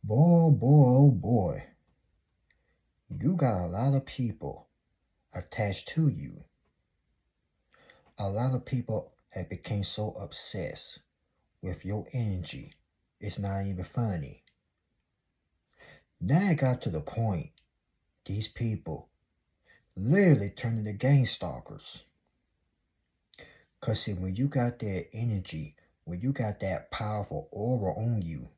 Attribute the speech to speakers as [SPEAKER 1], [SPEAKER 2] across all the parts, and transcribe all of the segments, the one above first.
[SPEAKER 1] Oh boy, you got a lot of people attached to you. A lot of people have become so obsessed with your energy, it's not even funny. Now it got to the point, these people literally turn into gang stalkers. Cause see, when you got that energy, when you got that powerful aura on you,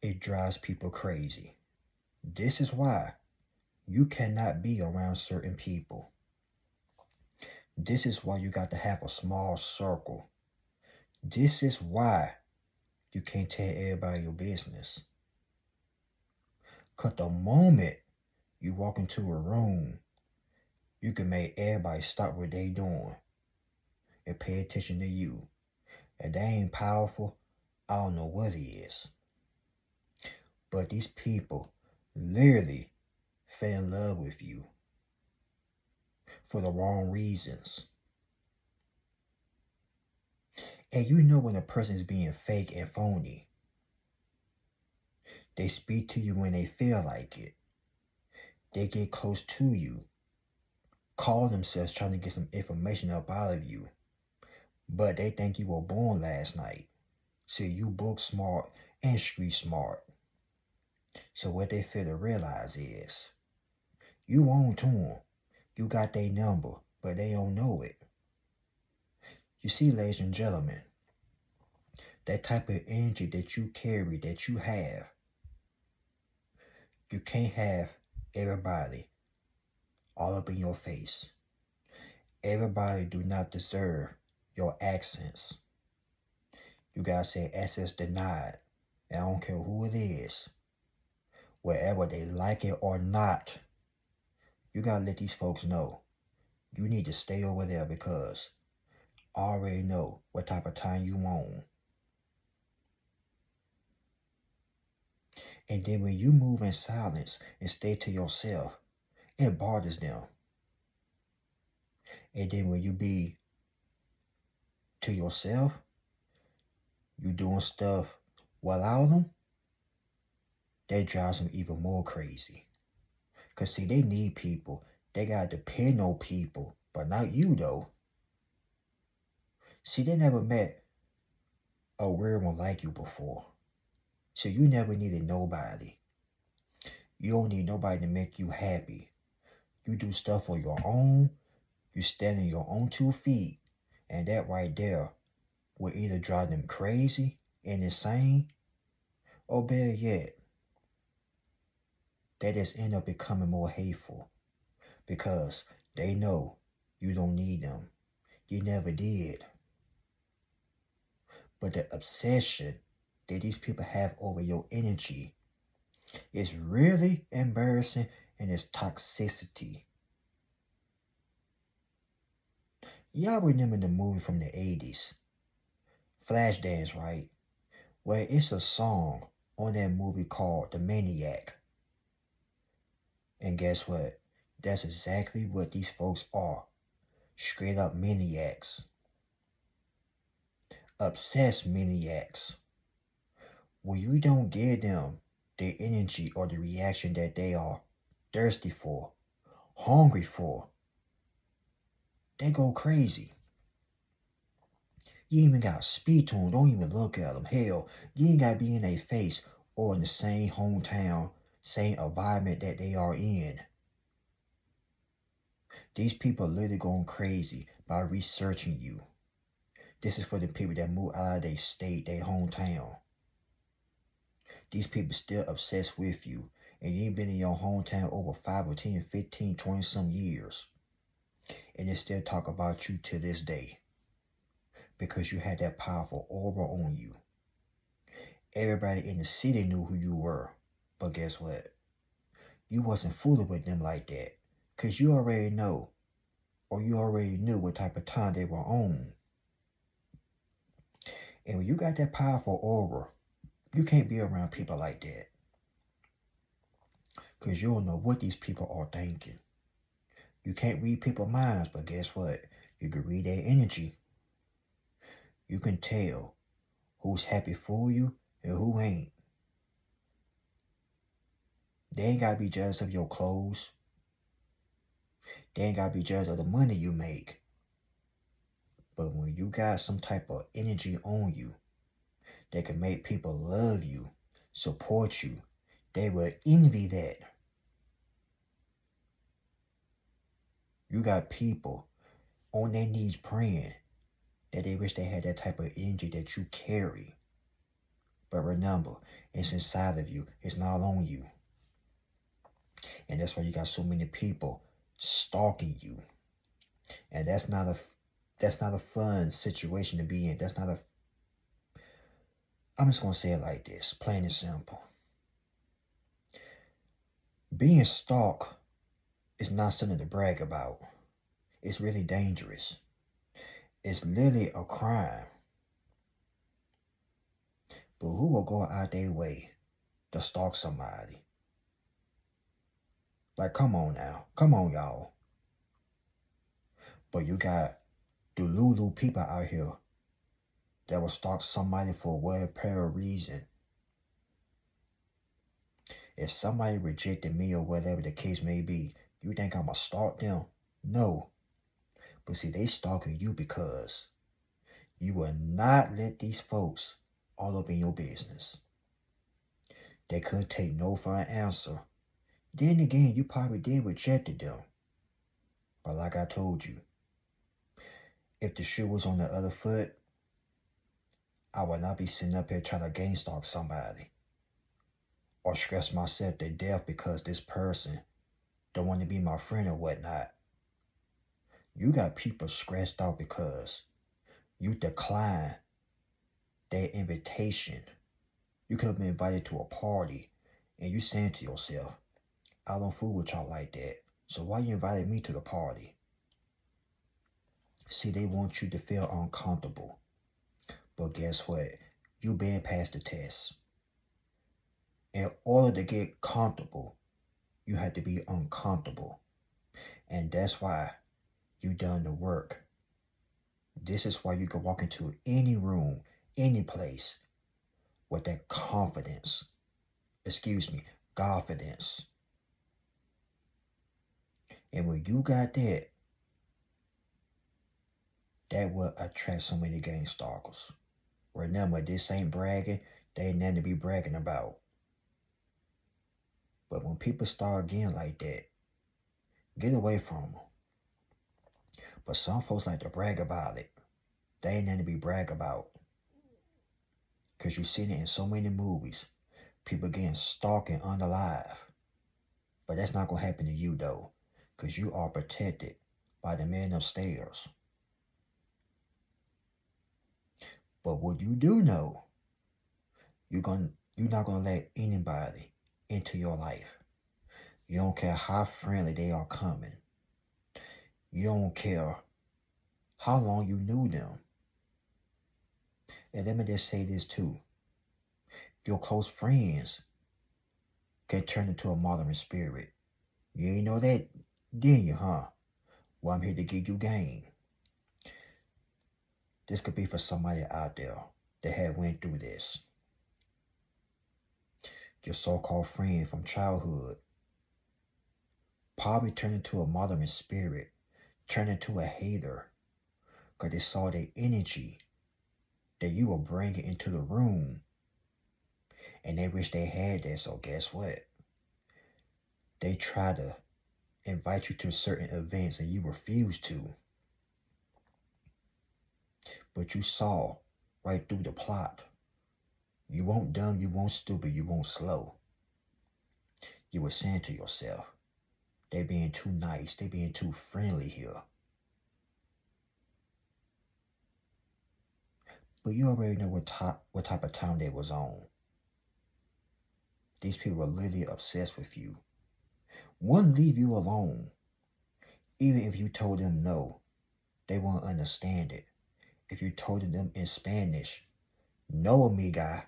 [SPEAKER 1] it drives people crazy. This is why you cannot be around certain people. This is why you got to have a small circle. This is why you can't tell everybody your business. Cause the moment you walk into a room, you can make everybody stop what they doing and pay attention to you. And that ain't powerful, I don't know what is. But these people literally fell in love with you for the wrong reasons. And you know when a person is being fake and phony. They speak to you when they feel like it. They get close to you, call themselves trying to get some information up out of you. But they think you were born last night. See, you book smart and street smart. So what they fail to realize is, you own to them. You got their number, but they don't know it. You see, ladies and gentlemen, that type of energy that you carry, that you have, you can't have everybody all up in your face. Everybody do not deserve your accents. You gotta say access denied. And I don't care who it is. Whether they like it or not, you gotta let these folks know. You need to stay over there because I already know what type of time you on. And then when you move in silence and stay to yourself, it bothers them. And then when you be to yourself, you doing stuff without them, that drives them even more crazy. Because see, they need people. They got to depend on people, but not you though. See, they never met a weird one like you before. So you never needed nobody. You don't need nobody to make you happy. You do stuff on your own. You stand on your own 2 feet. And that right there will either drive them crazy and insane, or better yet, they just end up becoming more hateful because they know you don't need them. You never did. But the obsession that these people have over your energy is really embarrassing, and it's toxicity. Y'all remember the movie from the 80s, Flashdance, right? Where it's a song on that movie called The Maniac. And guess what? That's exactly what these folks are. Straight up maniacs. Obsessed maniacs. When you don't give them the energy or the reaction that they are thirsty for, hungry for, they go crazy. You even gotta speak to them, don't even look at them. Hell, you ain't gotta be in their face or in the same hometown, same environment that they are in. These people are literally going crazy by researching you. This is for the people that move out of their state, their hometown. These people still obsessed with you, and you ain't been in your hometown over 5 or 10, 15, 20 some years. And they still talk about you to this day because you had that powerful aura on you. Everybody in the city knew who you were, but guess what? You wasn't fooling with them like that because you already know, or you already knew what type of time they were on. And when you got that powerful aura, you can't be around people like that because you don't know what these people are thinking. You can't read people's minds, but guess what? You can read their energy. You can tell who's happy for you and who ain't. They ain't gotta be jealous of your clothes. They ain't gotta be jealous of the money you make. But when you got some type of energy on you that can make people love you, support you, they will envy that. You got people on their knees praying that they wish they had that type of energy that you carry. But remember, it's inside of you. It's not on you. And that's why you got so many people stalking you. And that's not a fun situation to be in. I'm just gonna say it like this, plain and simple. Being stalked is not something to brag about. It's really dangerous. It's literally a crime. But who will go out their way to stalk somebody? Like, come on now. Come on, y'all. But you got delulu people out here that will stalk somebody for whatever reason. If somebody rejected me or whatever the case may be, you think I'm going to stalk them? No. But see, they stalking you because you will not let these folks all up in your business. They couldn't take no for an answer. Then again, you probably did rejected them. But like I told you, if the shoe was on the other foot, I would not be sitting up here trying to gang stalk somebody or stress myself to death because this person don't want to be my friend or whatnot. You got people stressed out because you decline their invitation. You could have been invited to a party and you saying to yourself, I don't fool with y'all like that. So why you invited me to the party? See, they want you to feel uncomfortable. But guess what? You been past the test. In order to get comfortable, you have to be uncomfortable. And that's why you done the work. This is why you can walk into any room, any place with that confidence. Confidence. And when you got that, that will attract so many gang stalkers. Remember, this ain't bragging. There ain't nothing to be bragging about. But when people start again like that, get away from them. But some folks like to brag about it. There ain't nothing to be brag about. Because you see it in so many movies. People getting stalked and unalive. But that's not going to happen to you, though. Because you are protected by the man upstairs. But what you do know, you're not going to let anybody into your life. You don't care how friendly they are coming. You don't care how long you knew them. And let me just say this too. Your close friends can turn into a modern spirit. You ain't know that, didn't you, huh? Well, I'm here to give you game. This could be for somebody out there that had went through this. Your so-called friend from childhood probably turned into a modern spirit, turned into a hater, because they saw the energy that you were bringing into the room, and they wish they had that. So guess what? They try to invite you to certain events and you refuse to. But you saw right through the plot. You won't dumb, you won't stupid, you won't slow. You were saying to yourself, they being too nice, they being too friendly here. But you already know what type of time they was on. These people were literally obsessed with you. Wouldn't leave you alone. Even if you told them no, they won't understand it. If you told them in Spanish, no amiga,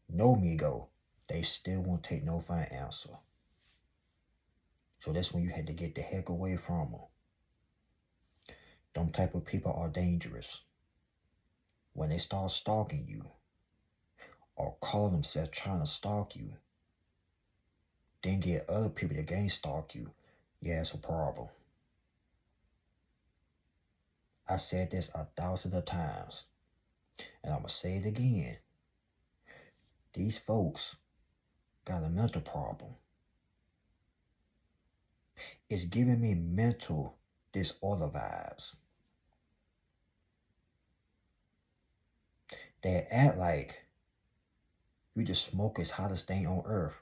[SPEAKER 1] no amigo, they still won't take no for an answer. So that's when you had to get the heck away from them. Them type of people are dangerous. When they start stalking you or call themselves trying to stalk you, then get other people to gang stalk you, yeah, it's a problem. I said this 1,000 of times, and I'm going to say it again. These folks got a mental problem. It's giving me mental disorder vibes. They act like you the smokest hottest thing on earth,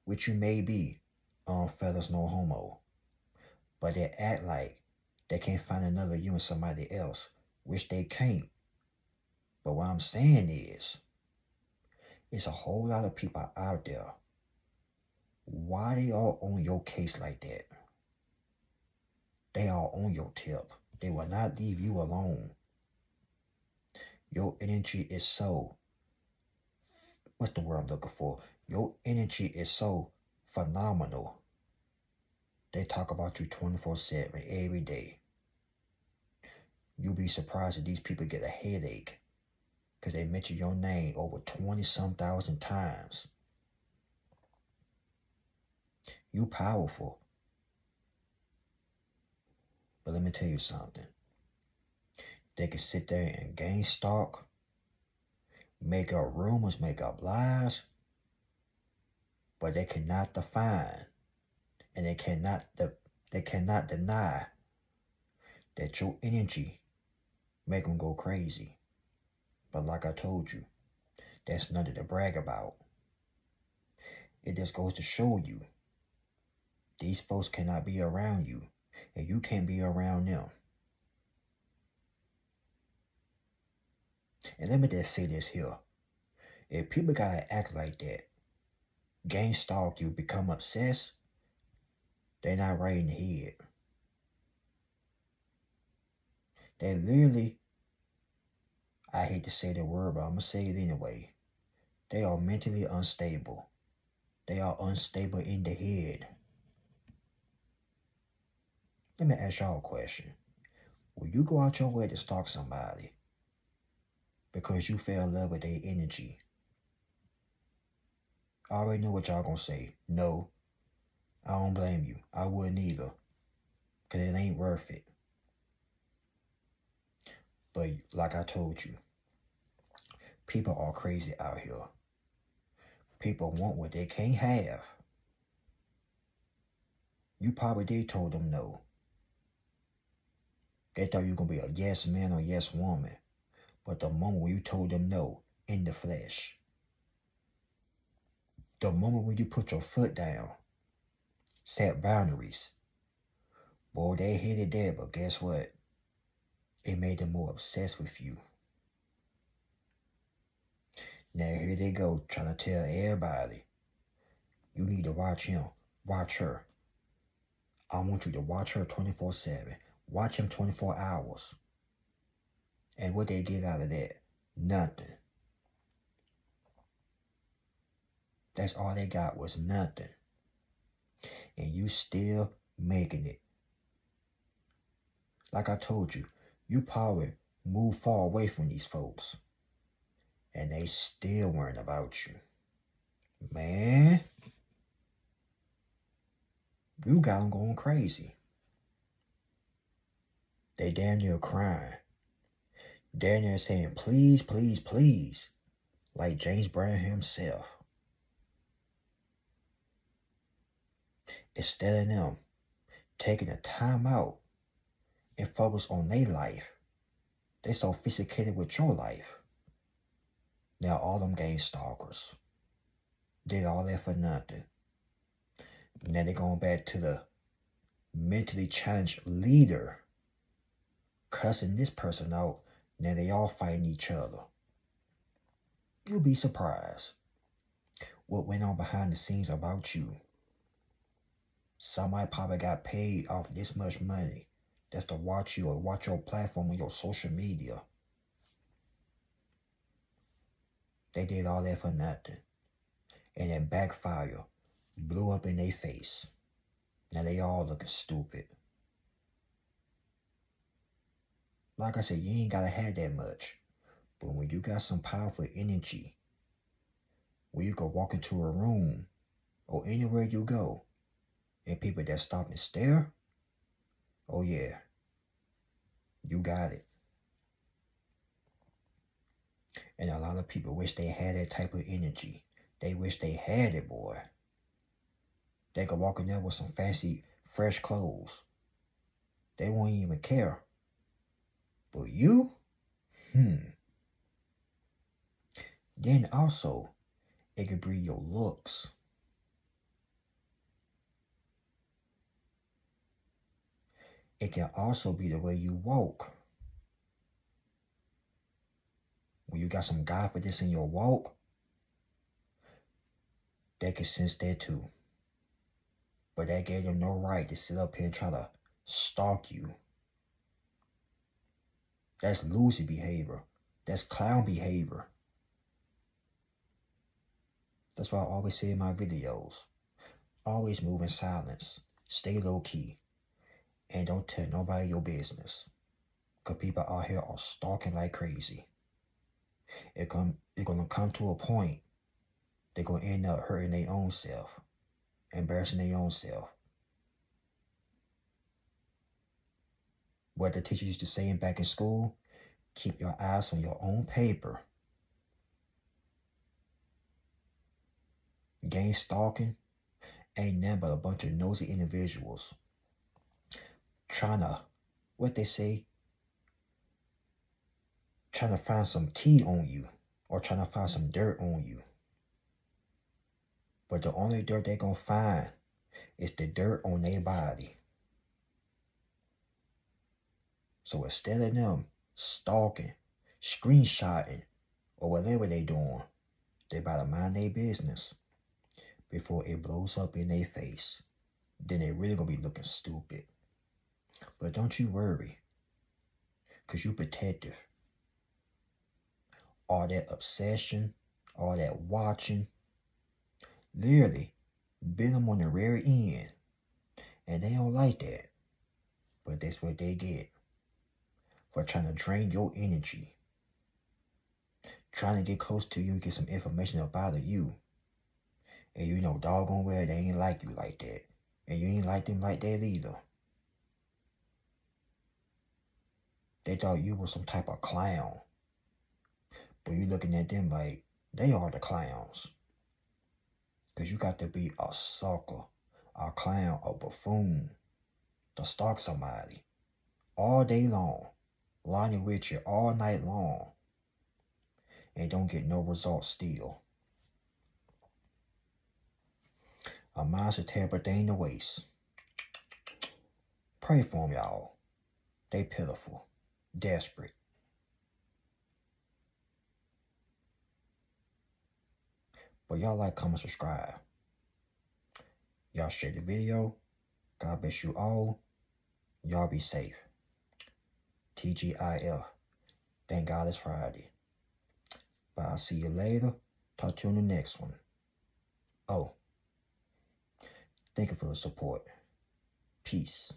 [SPEAKER 1] which you may be, fellas no homo. But they act like they can't find another you in somebody else, which they can't. But what I'm saying is, it's a whole lot of people out there. Why they all on your case like that? They are on your tip. They will not leave you alone. Your energy is so, what's the word I'm looking for? Your energy is so phenomenal. They talk about you 24/7 every day. You'll be surprised if these people get a headache because they mention your name over 20-some thousand times. You powerful. But let me tell you something. They can sit there and gang stalk, make up rumors, make up lies, but they cannot define and they cannot deny that your energy make them go crazy. But like I told you, that's nothing to brag about. It just goes to show you these folks cannot be around you and you can't be around them. And let me just say this here. If people gotta act like that, gang stalk you, become obsessed, they're not right in the head. They literally, I hate to say the word, but I'm going to say it anyway. They are mentally unstable. They are unstable in the head. Let me ask y'all a question. Will you go out your way to stalk somebody because you fell in love with their energy? I already know what y'all going to say. No, I don't blame you. I wouldn't either. Because it ain't worth it. But like I told you, people are crazy out here. People want what they can't have. You probably did told them no. They thought you were going to be a yes man or yes woman. But the moment when you told them no, in the flesh. The moment when you put your foot down, set boundaries. Boy, they hit it there, but guess what? It made them more obsessed with you. Now here they go, trying to tell everybody, you need to watch him, watch her. I want you to watch her 24/7. Watch him 24 hours. And what they get out of that? Nothing. That's all they got was nothing. And you still making it. Like I told you, you probably moved far away from these folks. And they still worrying about you. Man, you got them going crazy. They damn near crying. Damn near saying, please, please, please. Like James Brown himself. Instead of them taking the time out and focus on their life, they so sophisticated with your life. Now all them gang stalkers did all that for nothing. Now they're going back to the mentally challenged leader, cussing this person out. Now they all fighting each other. You'll be surprised what went on behind the scenes about you. Somebody probably got paid off this much money just to watch you or watch your platform on your social media. They did all that for nothing. And it backfired, blew up in their face. Now they all looking stupid. Like I said, you ain't gotta have that much. But when you got some powerful energy, where you can walk into a room or anywhere you go, and people that stop and stare, oh yeah, you got it. And a lot of people wish they had that type of energy. They wish they had it, boy. They could walk in there with some fancy, fresh clothes. They won't even care. But you? Then also, it could be your looks. It can also be the way you walk. When you got some confidence in your walk, they can sense that too. But that gave them no right to sit up here and try to stalk you. That's loser behavior. That's clown behavior. That's why I always say in my videos, always move in silence, stay low key, and don't tell nobody your business. Because people out here are stalking like crazy. It's gonna come to a point they're gonna end up hurting their own self, embarrassing their own self. What the teacher used to say back in school, keep your eyes on your own paper. Gang stalking ain't nothing but a bunch of nosy individuals trying to, what they say, trying to find some tea on you or trying to find some dirt on you. But the only dirt they're gonna find is the dirt on their body. So instead of them stalking, screenshotting, or whatever they doing, they better mind their business before it blows up in their face. Then they really gonna be looking stupid. But don't you worry, because you protective. All that obsession, all that watching, literally been them on the rare end. And they don't like that. But that's what they get for trying to drain your energy. Trying to get close to you and get some information about you. And you know doggone well they ain't like you like that. And you ain't like them like that either. They thought you was some type of clown. But you looking at them like they are the clowns. Because you got to be a sucker, a clown, a buffoon to stalk somebody all day long, lying with you all night long, and don't get no results still. A mind's a terrible thing to waste. Pray for them, y'all. They pitiful, desperate. But y'all like, comment, subscribe. Y'all share the video. God bless you all. Y'all be safe. TGIF. Thank God it's Friday. But I'll see you later. Talk to you in the next one. Oh, thank you for the support. Peace.